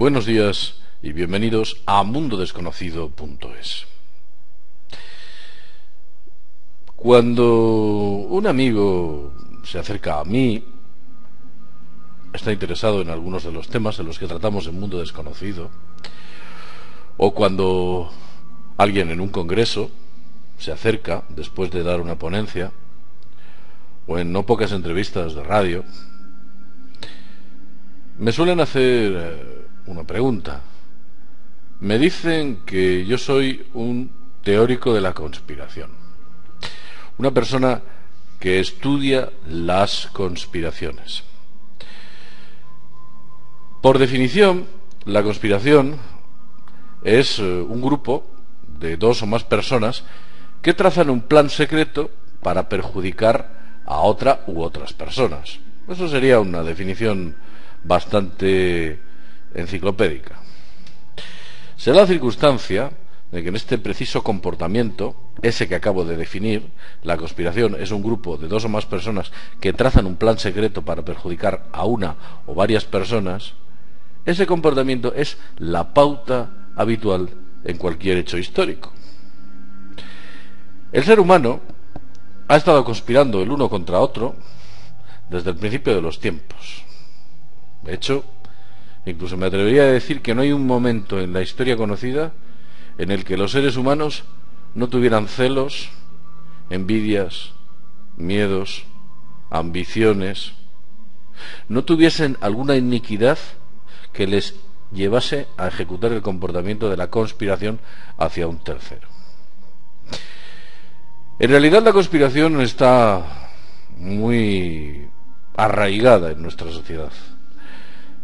Buenos días y bienvenidos a mundodesconocido.es. Cuando un amigo se acerca a mí, está interesado en algunos de los temas en los que tratamos en Mundo Desconocido, o cuando alguien en un congreso se acerca después de dar una ponencia, o en no pocas entrevistas de radio, me suelen hacer una pregunta. Me dicen que yo soy un teórico de la conspiración, una persona que estudia las conspiraciones. Por definición, la conspiración es un grupo de dos o más personas que trazan un plan secreto para perjudicar a otra u otras personas. Eso sería una definición bastante enciclopédica. Se da la circunstancia de que en este preciso comportamiento, ese que acabo de definir, la conspiración es un grupo de dos o más personas que trazan un plan secreto para perjudicar a una o varias personas. Ese comportamiento es la pauta habitual en cualquier hecho histórico. El ser humano ha estado conspirando el uno contra otro desde el principio de los tiempos. De hecho, incluso me atrevería a decir que no hay un momento en la historia conocida en el que los seres humanos no tuvieran celos, envidias, miedos, ambiciones, no tuviesen alguna iniquidad que les llevase a ejecutar el comportamiento de la conspiración hacia un tercero. En realidad la conspiración está muy arraigada en nuestra sociedad.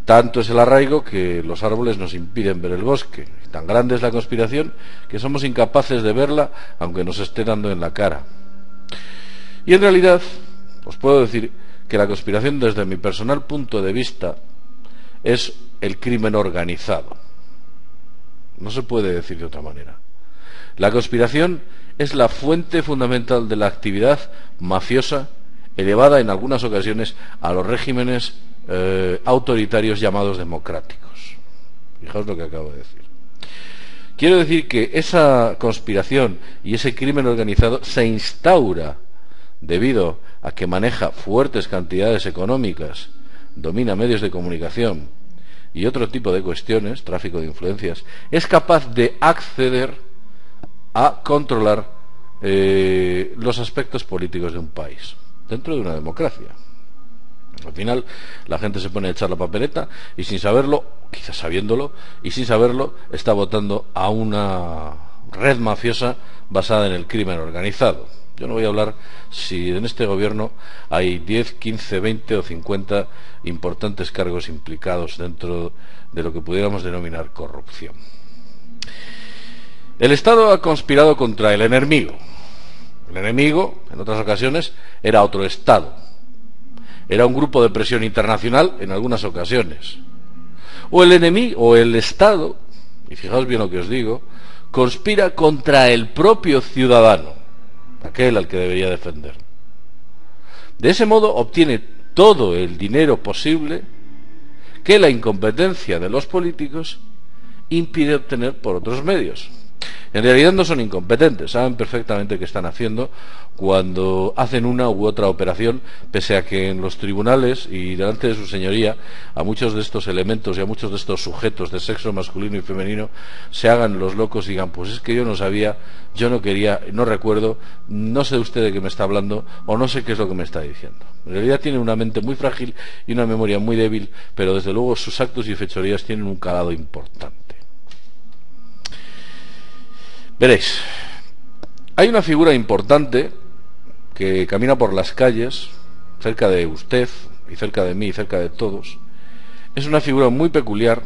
Tanto es el arraigo que los árboles nos impiden ver el bosque. Tan grande es la conspiración que somos incapaces de verla aunque nos esté dando en la cara. Y en realidad os puedo decir que la conspiración, desde mi personal punto de vista, es el crimen organizado. No se puede decir de otra manera. La conspiración es la fuente fundamental de la actividad mafiosa, elevada en algunas ocasiones a los regímenes autoritarios llamados democráticos. Fijaos lo que acabo de decir. Quiero decir que esa conspiración y ese crimen organizado se instaura debido a que maneja fuertes cantidades económicas, domina medios de comunicación y otro tipo de cuestiones, tráfico de influencias, es capaz de acceder a controlar los aspectos políticos de un país dentro de una democracia. Al final la gente se pone a echar la papeleta y sin saberlo, quizás sabiéndolo, y sin saberlo está votando a una red mafiosa basada en el crimen organizado. Yo no voy a hablar si en este gobierno hay 10, 15, 20 o 50 importantes cargos implicados dentro de lo que pudiéramos denominar corrupción. El Estado ha conspirado contra el enemigo. El enemigo, en otras ocasiones, era otro Estado. Era un grupo de presión internacional en algunas ocasiones. O el enemigo, o el Estado, y fijaos bien lo que os digo, conspira contra el propio ciudadano, aquel al que debería defender. De ese modo obtiene todo el dinero posible que la incompetencia de los políticos impide obtener por otros medios. En realidad no son incompetentes, saben perfectamente qué están haciendo cuando hacen una u otra operación, pese a que en los tribunales y delante de su señoría a muchos de estos elementos y a muchos de estos sujetos de sexo masculino y femenino se hagan los locos y digan: pues es que yo no sabía, yo no quería, no recuerdo, no sé usted de qué me está hablando o no sé qué es lo que me está diciendo. En realidad tienen una mente muy frágil y una memoria muy débil, pero desde luego sus actos y fechorías tienen un calado importante. Veréis, hay una figura importante que camina por las calles, cerca de usted y cerca de mí y cerca de todos. Es una figura muy peculiar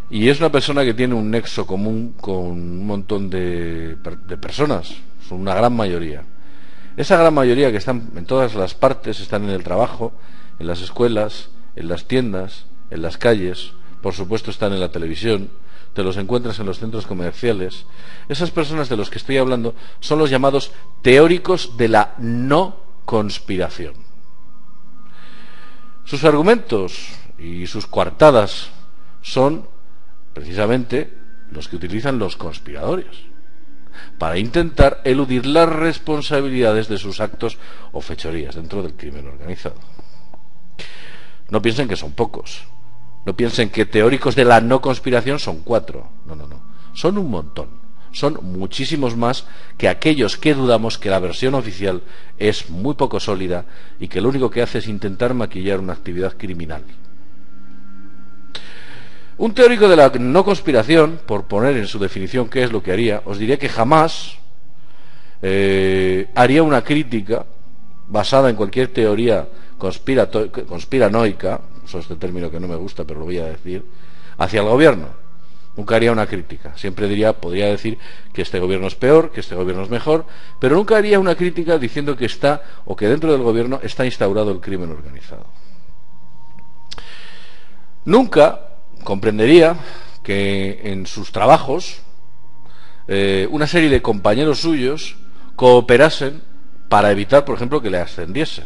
y es una persona que tiene un nexo común con un montón de personas, son una gran mayoría. Esa gran mayoría, que están en todas las partes, están en el trabajo, en las escuelas, en las tiendas, en las calles, por supuesto están en la televisión, te los encuentras en los centros comerciales. Esas personas de los que estoy hablando son los llamados teóricos de la no conspiración. Sus argumentos y sus coartadas son precisamente los que utilizan los conspiradores para intentar eludir las responsabilidades de sus actos o fechorías dentro del crimen organizado. No piensen que son pocos. No piensen que teóricos de la no conspiración son 4. No. Son un montón. Son muchísimos más que aquellos que dudamos que la versión oficial es muy poco sólida y que lo único que hace es intentar maquillar una actividad criminal. Un teórico de la no conspiración, por poner en su definición qué es lo que haría, os diría que jamás haría una crítica basada en cualquier teoría conspiranoica, eso es el término que no me gusta, pero lo voy a decir, hacia el gobierno. Nunca haría una crítica. Siempre podría decir que este gobierno es peor, que este gobierno es mejor, pero nunca haría una crítica diciendo que está, o que dentro del gobierno está instaurado el crimen organizado. Nunca comprendería que en sus trabajos una serie de compañeros suyos cooperasen para evitar, por ejemplo, que le ascendiesen.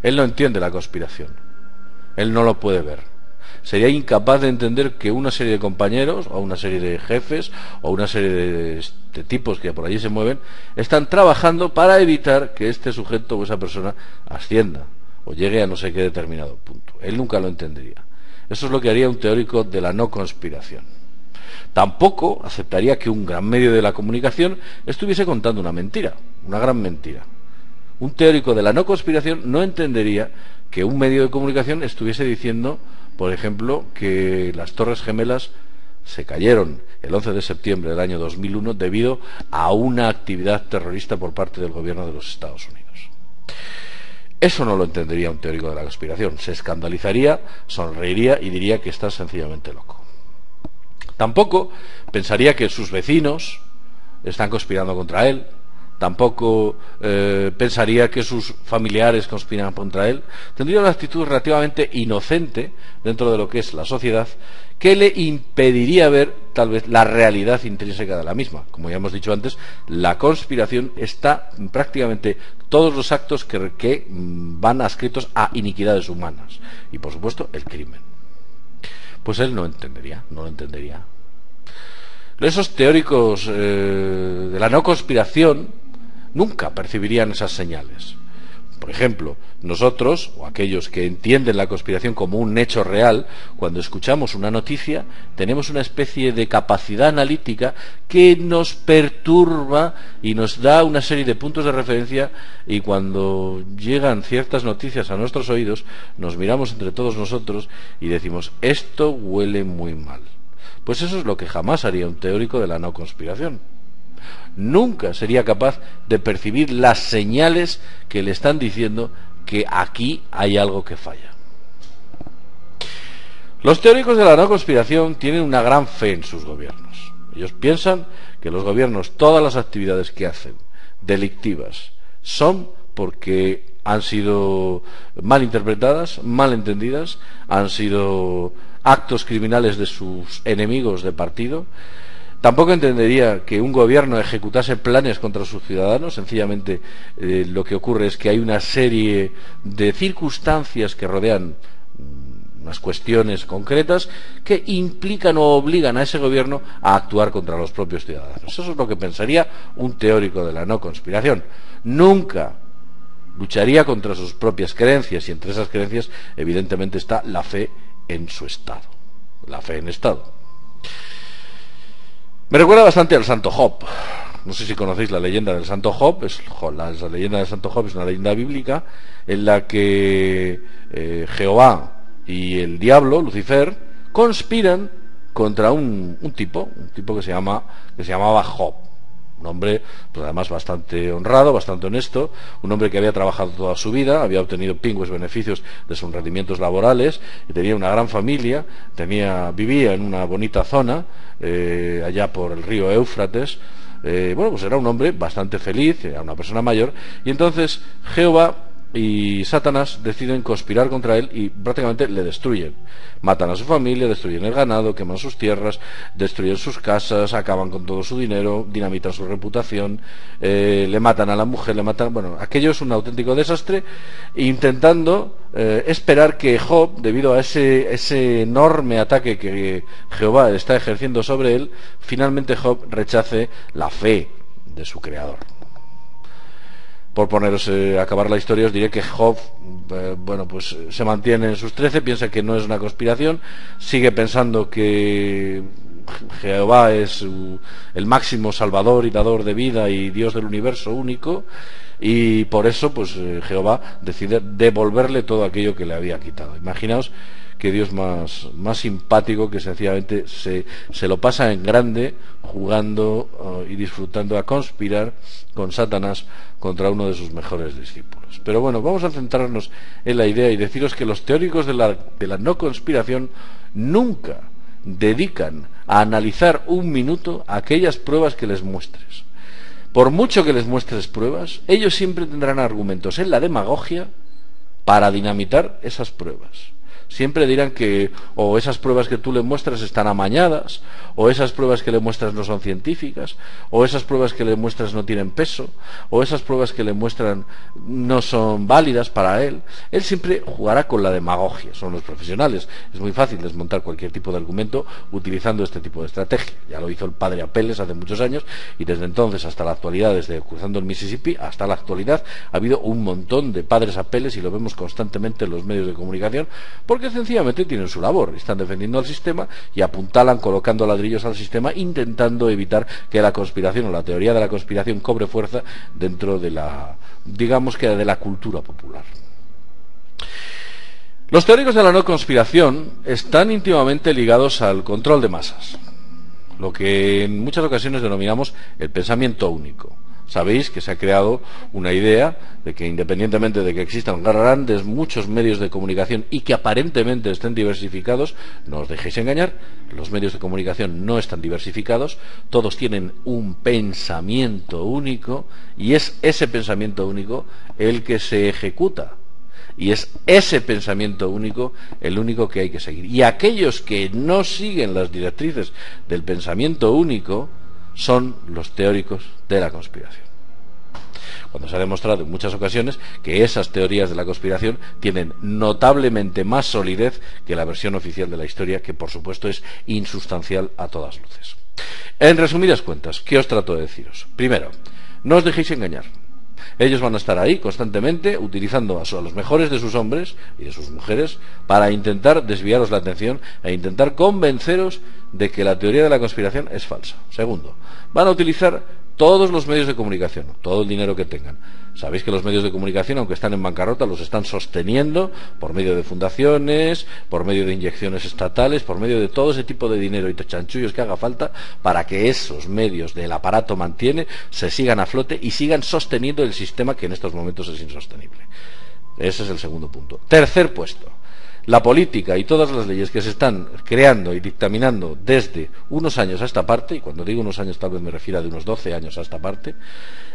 Él no entiende la conspiración. Él no lo puede ver. Sería incapaz de entender que una serie de compañeros o una serie de jefes o una serie de tipos que por allí se mueven están trabajando para evitar que este sujeto o esa persona ascienda o llegue a no sé qué determinado punto. Él nunca lo entendería. Eso es lo que haría un teórico de la no conspiración. Tampoco aceptaría que un gran medio de la comunicación estuviese contando una mentira, una gran mentira. Un teórico de la no conspiración no entendería que un medio de comunicación estuviese diciendo, por ejemplo, que las Torres Gemelas se cayeron el 11 de septiembre del año 2001 debido a una actividad terrorista por parte del gobierno de los Estados Unidos. Eso no lo entendería un teórico de la conspiración. Se escandalizaría, sonreiría y diría que está sencillamente loco. Tampoco pensaría que sus vecinos están conspirando contra él. Tampoco pensaría que sus familiares conspiran contra él. Tendría una actitud relativamente inocente dentro de lo que es la sociedad, que le impediría ver tal vez la realidad intrínseca de la misma. Como ya hemos dicho antes, la conspiración está prácticamente todos los actos que van adscritos a iniquidades humanas y, por supuesto, el crimen. Pues él no lo entendería. Esos teóricos de la no conspiración nunca percibirían esas señales. Por ejemplo, nosotros, o aquellos que entienden la conspiración como un hecho real, cuando escuchamos una noticia, tenemos una especie de capacidad analítica que nos perturba y nos da una serie de puntos de referencia, y cuando llegan ciertas noticias a nuestros oídos, nos miramos entre todos nosotros y decimos, esto huele muy mal. Pues eso es lo que jamás haría un teórico de la no conspiración. Nunca sería capaz de percibir las señales que le están diciendo que aquí hay algo que falla. Los teóricos de la no conspiración tienen una gran fe en sus gobiernos. Ellos piensan que los gobiernos, todas las actividades que hacen delictivas, son porque han sido mal interpretadas, mal entendidas, han sido actos criminales de sus enemigos de partido. Tampoco entendería que un gobierno ejecutase planes contra sus ciudadanos. Sencillamente lo que ocurre es que hay una serie de circunstancias que rodean unas cuestiones concretas que implican o obligan a ese gobierno a actuar contra los propios ciudadanos. Eso es lo que pensaría un teórico de la no conspiración. Nunca lucharía contra sus propias creencias, y entre esas creencias evidentemente está la fe en su Estado, la fe en Estado. Me recuerda bastante al Santo Job. No sé si conocéis la leyenda del Santo Job. La leyenda del Santo Job es una leyenda bíblica en la que Jehová y el diablo, Lucifer, conspiran contra un tipo que se llamaba Job. Un hombre, pues además bastante honrado, bastante honesto, un hombre que había trabajado toda su vida, había obtenido pingües beneficios de sus rendimientos laborales, y tenía una gran familia, vivía en una bonita zona, allá por el río Éufrates. Pues era un hombre bastante feliz, era una persona mayor, y entonces Jehová y Satanás deciden conspirar contra él y prácticamente le destruyen. Matan a su familia, destruyen el ganado, queman sus tierras, destruyen sus casas, acaban con todo su dinero, dinamitan su reputación, le matan a la mujer, le matan... Bueno, aquello es un auténtico desastre, intentando esperar que Job, debido a ese enorme ataque que Jehová está ejerciendo sobre él, finalmente Job rechace la fe de su creador. Por poneros a acabar la historia, os diré que Job, pues se mantiene en sus 13, piensa que no es una conspiración, sigue pensando que Jehová es el máximo salvador y dador de vida y Dios del universo único, y por eso pues Jehová decide devolverle todo aquello que le había quitado. Imaginaos que Dios más simpático, que sencillamente se lo pasa en grande jugando y disfrutando a conspirar con Satanás contra uno de sus mejores discípulos. Pero bueno, vamos a centrarnos en la idea y deciros que los teóricos de la no conspiración nunca dedican a analizar un minuto aquellas pruebas que les muestres. Por mucho que les muestres pruebas, ellos siempre tendrán argumentos en la demagogia para dinamitar esas pruebas. Siempre dirán que o esas pruebas que tú le muestras están amañadas, o esas pruebas que le muestras no son científicas, o esas pruebas que le muestras no tienen peso, o esas pruebas que le muestran no son válidas para él. Él siempre jugará con la demagogia. Son los profesionales. Es muy fácil desmontar cualquier tipo de argumento utilizando este tipo de estrategia. Ya lo hizo el padre Apeles hace muchos años, y desde entonces hasta la actualidad, desde cruzando el Mississippi hasta la actualidad, ha habido un montón de padres Apeles, y lo vemos constantemente en los medios de comunicación, porque sencillamente tienen su labor, están defendiendo al sistema y apuntalan colocando ladrillos al sistema, intentando evitar que la conspiración o la teoría de la conspiración cobre fuerza dentro de de la cultura popular. Los teóricos de la no conspiración están íntimamente ligados al control de masas, lo que en muchas ocasiones denominamos el pensamiento único. Sabéis que se ha creado una idea de que, independientemente de que existan muchos medios de comunicación y que aparentemente estén diversificados, no os dejéis engañar, los medios de comunicación no están diversificados, todos tienen un pensamiento único, y es ese pensamiento único el que se ejecuta, y es ese pensamiento único el único que hay que seguir. Y aquellos que no siguen las directrices del pensamiento único son los teóricos de la conspiración. Cuando se ha demostrado en muchas ocasiones que esas teorías de la conspiración tienen notablemente más solidez que la versión oficial de la historia, que por supuesto es insustancial a todas luces. En resumidas cuentas, ¿qué os trato de deciros? Primero, no os dejéis engañar. Ellos van a estar ahí constantemente utilizando a los mejores de sus hombres y de sus mujeres para intentar desviaros la atención e intentar convenceros de que la teoría de la conspiración es falsa. Segundo, van a utilizar todos los medios de comunicación, todo el dinero que tengan. Sabéis que los medios de comunicación, aunque están en bancarrota, los están sosteniendo por medio de fundaciones, por medio de inyecciones estatales, por medio de todo ese tipo de dinero y chanchullos que haga falta para que esos medios del aparato mantiene se sigan a flote y sigan sosteniendo el sistema, que en estos momentos es insostenible. Ese es el segundo punto. Tercer puesto. La política y todas las leyes que se están creando y dictaminando desde unos años a esta parte, y cuando digo unos años tal vez me refiero a de unos 12 años a esta parte,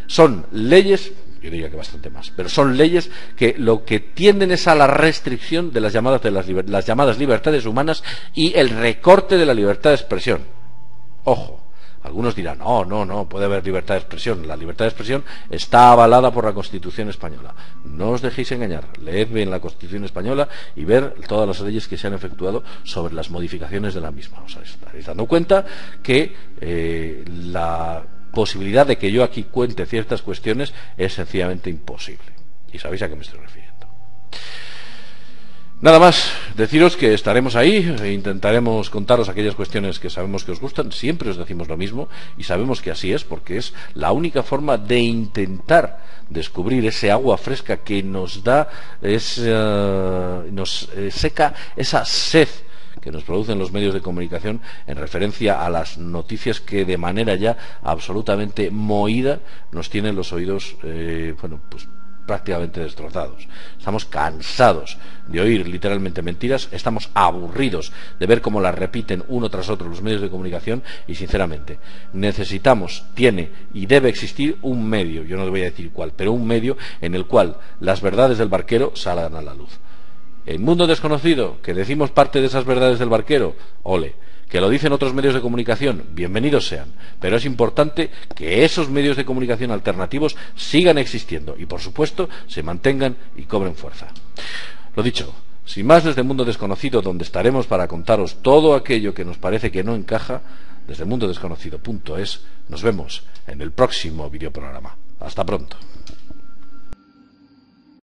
son leyes, yo diría que bastante más, pero son leyes que lo que tienden es a la restricción de las llamadas libertades humanas y el recorte de la libertad de expresión. Ojo. Algunos dirán, no, puede haber libertad de expresión. La libertad de expresión está avalada por la Constitución española. No os dejéis engañar. Leed bien la Constitución española y ver todas las leyes que se han efectuado sobre las modificaciones de la misma. Os estaréis dando cuenta que la posibilidad de que yo aquí cuente ciertas cuestiones es sencillamente imposible. Y sabéis a qué me estoy refiriendo. Nada más, deciros que estaremos ahí e intentaremos contaros aquellas cuestiones que sabemos que os gustan. Siempre os decimos lo mismo y sabemos que así es, porque es la única forma de intentar descubrir ese agua fresca que nos da, nos seca esa sed que nos producen los medios de comunicación en referencia a las noticias que de manera ya absolutamente mohida nos tienen los oídos, prácticamente destrozados. Estamos cansados de oír literalmente mentiras, estamos aburridos de ver cómo las repiten uno tras otro los medios de comunicación y, sinceramente, tiene y debe existir un medio, yo no voy a decir cuál, pero un medio en el cual las verdades del barquero salgan a la luz. El Mundo Desconocido, que decimos parte de esas verdades del barquero, ole. Que lo dicen otros medios de comunicación, bienvenidos sean, pero es importante que esos medios de comunicación alternativos sigan existiendo y, por supuesto, se mantengan y cobren fuerza. Lo dicho, sin más, desde el Mundo Desconocido, donde estaremos para contaros todo aquello que nos parece que no encaja, desde mundodesconocido.es, nos vemos en el próximo videoprograma. Hasta pronto.